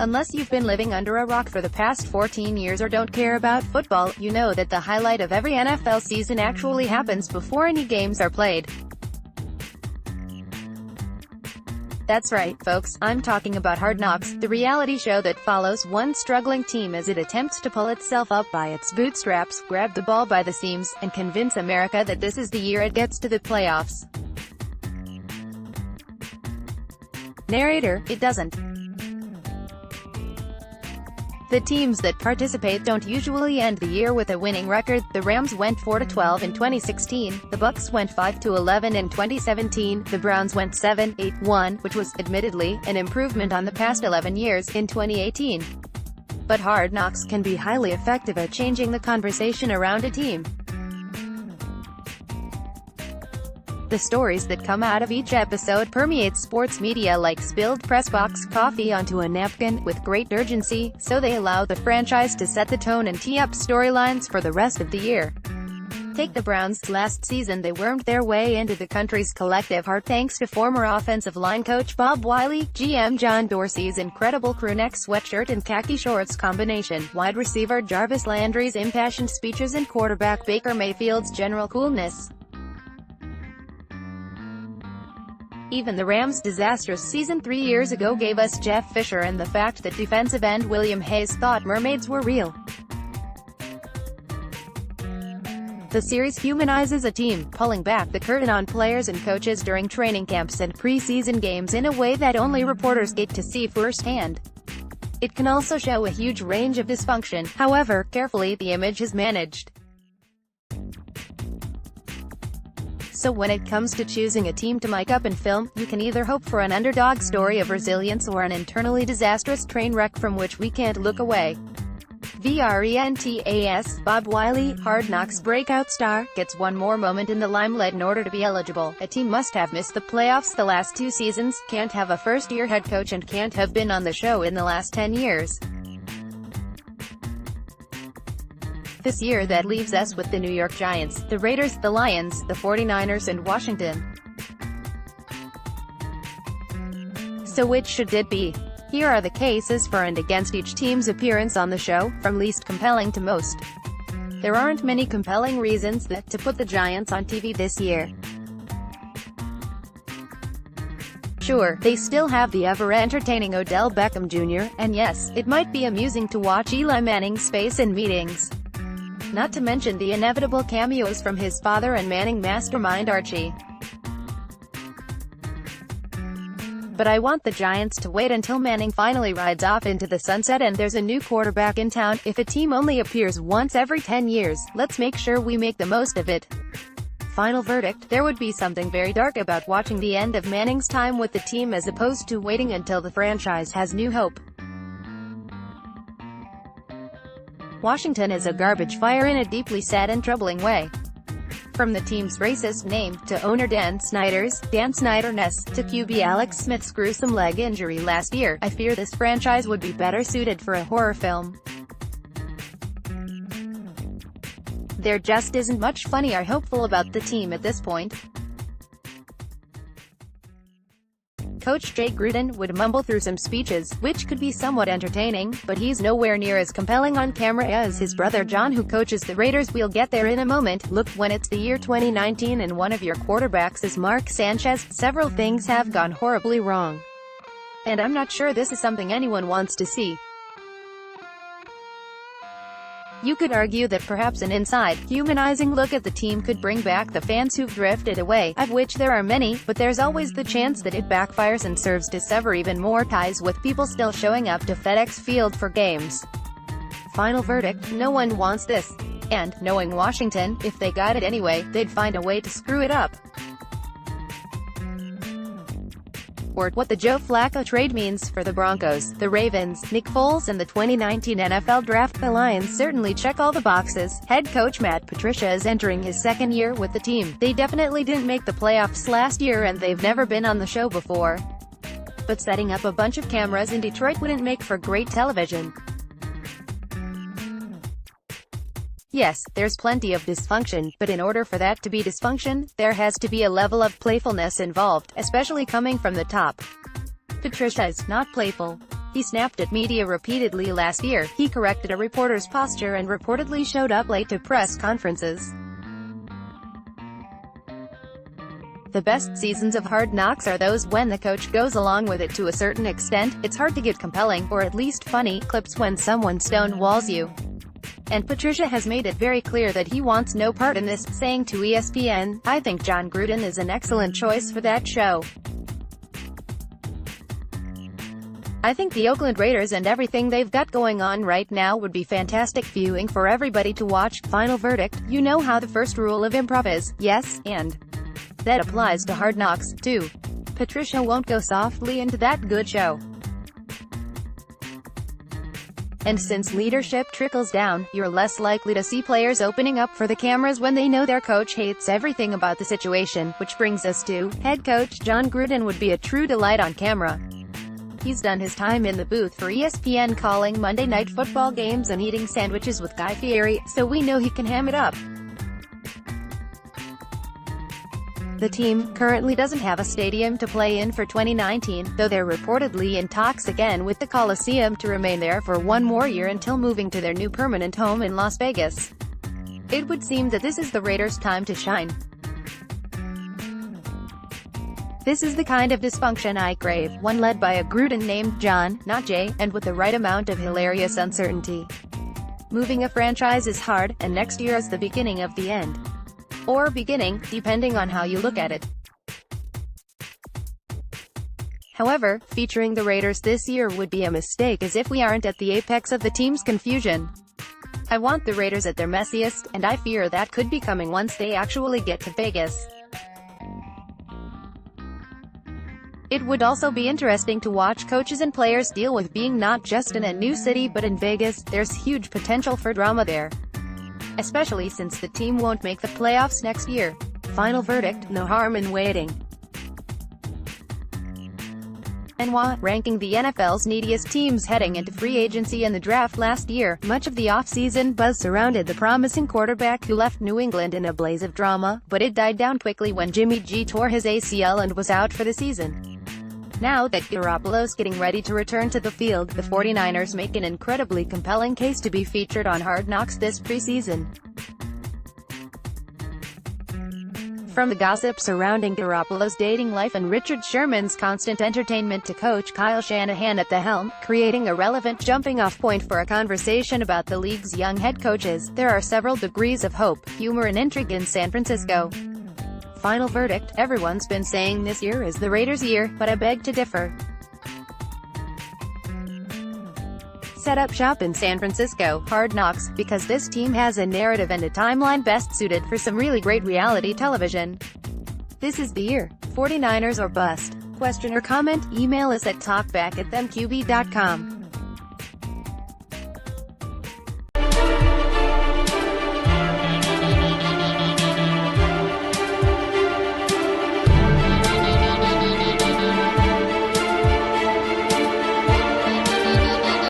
Unless you've been living under a rock for the past 14 years or don't care about football, you know that the highlight of every NFL season actually happens before any games are played. That's right, folks, I'm talking about Hard Knocks, the reality show that follows one struggling team as it attempts to pull itself up by its bootstraps, grab the ball by the seams, and convince America that this is the year it gets to the playoffs. Narrator, it doesn't. The teams that participate don't usually end the year with a winning record. The Rams went 4-12 in 2016, the Bucs went 5-11 in 2017, the Browns went 7-8-1, which was, admittedly, an improvement on the past 11 years, in 2018. But Hard Knocks can be highly effective at changing the conversation around a team. The stories that come out of each episode permeate sports media like spilled press box coffee onto a napkin, with great urgency, so they allow the franchise to set the tone and tee up storylines for the rest of the year. Take the Browns. Last season they wormed their way into the country's collective heart thanks to former offensive line coach Bob Wiley, GM John Dorsey's incredible crewneck sweatshirt and khaki shorts combination, wide receiver Jarvis Landry's impassioned speeches and quarterback Baker Mayfield's general coolness. Even the Rams' disastrous season 3 years ago gave us Jeff Fisher and the fact that defensive end William Hayes thought mermaids were real. The series humanizes a team, pulling back the curtain on players and coaches during training camps and preseason games in a way that only reporters get to see firsthand. It can also show a huge range of dysfunction, however carefully the image is managed. So when it comes to choosing a team to mic up and film, you can either hope for an underdog story of resilience or an internally disastrous train wreck from which we can't look away. VRENTAS, Bob Wiley, Hard Knocks breakout star, gets one more moment in the limelight in order to be eligible. A team must have missed the playoffs the last 2 seasons, can't have a first-year head coach and can't have been on the show in the last 10 years. This year that leaves us with the New York Giants, the Raiders, the Lions, the 49ers and Washington. So which should it be? Here are the cases for and against each team's appearance on the show, from least compelling to most. There aren't many compelling reasons to put the Giants on TV this year. Sure, they still have the ever-entertaining Odell Beckham Jr., and yes, it might be amusing to watch Eli Manning's face in meetings. Not to mention the inevitable cameos from his father and Manning mastermind Archie. But I want the Giants to wait until Manning finally rides off into the sunset and there's a new quarterback in town. If a team only appears once every 10 years, let's make sure we make the most of it. Final verdict, there would be something very dark about watching the end of Manning's time with the team as opposed to waiting until the franchise has new hope. Washington is a garbage fire in a deeply sad and troubling way. From the team's racist name, to owner Dan Snyder-ness, to QB Alex Smith's gruesome leg injury last year, I fear this franchise would be better suited for a horror film. There just isn't much funny or hopeful about the team at this point. Coach Jay Gruden would mumble through some speeches, which could be somewhat entertaining, but he's nowhere near as compelling on camera as his brother John, who coaches the Raiders. We'll get there in a moment. Look, when it's the year 2019 and one of your quarterbacks is Mark Sanchez, several things have gone horribly wrong. And I'm not sure this is something anyone wants to see. You could argue that perhaps an inside, humanizing look at the team could bring back the fans who've drifted away, of which there are many, but there's always the chance that it backfires and serves to sever even more ties with people still showing up to FedEx Field for games. Final verdict, no one wants this. And, knowing Washington, if they got it anyway, they'd find a way to screw it up. Or what the Joe Flacco trade means for the Broncos, the Ravens, Nick Foles and the 2019 NFL Draft. The Lions certainly check all the boxes. Head coach Matt Patricia is entering his second year with the team. They definitely didn't make the playoffs last year and they've never been on the show before. But setting up a bunch of cameras in Detroit wouldn't make for great television. Yes, there's plenty of dysfunction, but in order for that to be dysfunction, there has to be a level of playfulness involved, especially coming from the top. Patricia is not playful. He snapped at media repeatedly last year. He corrected a reporter's posture and reportedly showed up late to press conferences. The best seasons of Hard Knocks are those when the coach goes along with it to a certain extent. It's hard to get compelling, or at least funny, clips when someone stonewalls you. And Patricia has made it very clear that he wants no part in this, saying to ESPN, "I think Jon Gruden is an excellent choice for that show. I think the Oakland Raiders and everything they've got going on right now would be fantastic viewing for everybody to watch." Final verdict. You know how the first rule of improv is, yes, and that applies to Hard Knocks, too. Patricia won't go softly into that good show. And since leadership trickles down, you're less likely to see players opening up for the cameras when they know their coach hates everything about the situation, which brings us to, head coach Jon Gruden would be a true delight on camera. He's done his time in the booth for ESPN calling Monday Night Football games and eating sandwiches with Guy Fieri, so we know he can ham it up. The team currently doesn't have a stadium to play in for 2019, though they're reportedly in talks again with the Coliseum to remain there for one more year until moving to their new permanent home in Las Vegas. It would seem that this is the Raiders' time to shine. This is the kind of dysfunction I crave, one led by a Gruden named John, not Jay, and with the right amount of hilarious uncertainty. Moving a franchise is hard, and next year is the beginning of the end. Or beginning, depending on how you look at it. However, featuring the Raiders this year would be a mistake, as if we aren't at the apex of the team's confusion. I want the Raiders at their messiest, and I fear that could be coming once they actually get to Vegas. It would also be interesting to watch coaches and players deal with being not just in a new city but in Vegas. There's huge potential for drama there, especially since the team won't make the playoffs next year. Final verdict, no harm in waiting. NY, ranking the NFL's neediest teams heading into free agency and the draft last year. Much of the offseason buzz surrounded the promising quarterback who left New England in a blaze of drama, but it died down quickly when Jimmy G tore his ACL and was out for the season. Now that Garoppolo's getting ready to return to the field, the 49ers make an incredibly compelling case to be featured on Hard Knocks this preseason. From the gossip surrounding Garoppolo's dating life and Richard Sherman's constant entertainment to Coach Kyle Shanahan at the helm, creating a relevant jumping-off point for a conversation about the league's young head coaches, there are several degrees of hope, humor and intrigue in San Francisco. Final verdict, everyone's been saying this year is the Raiders' year, but I beg to differ. Set up shop in San Francisco, Hard Knocks, because this team has a narrative and a timeline best suited for some really great reality television. This is the year. 49ers or bust. Question or comment? Email us at talkback@themqb.com.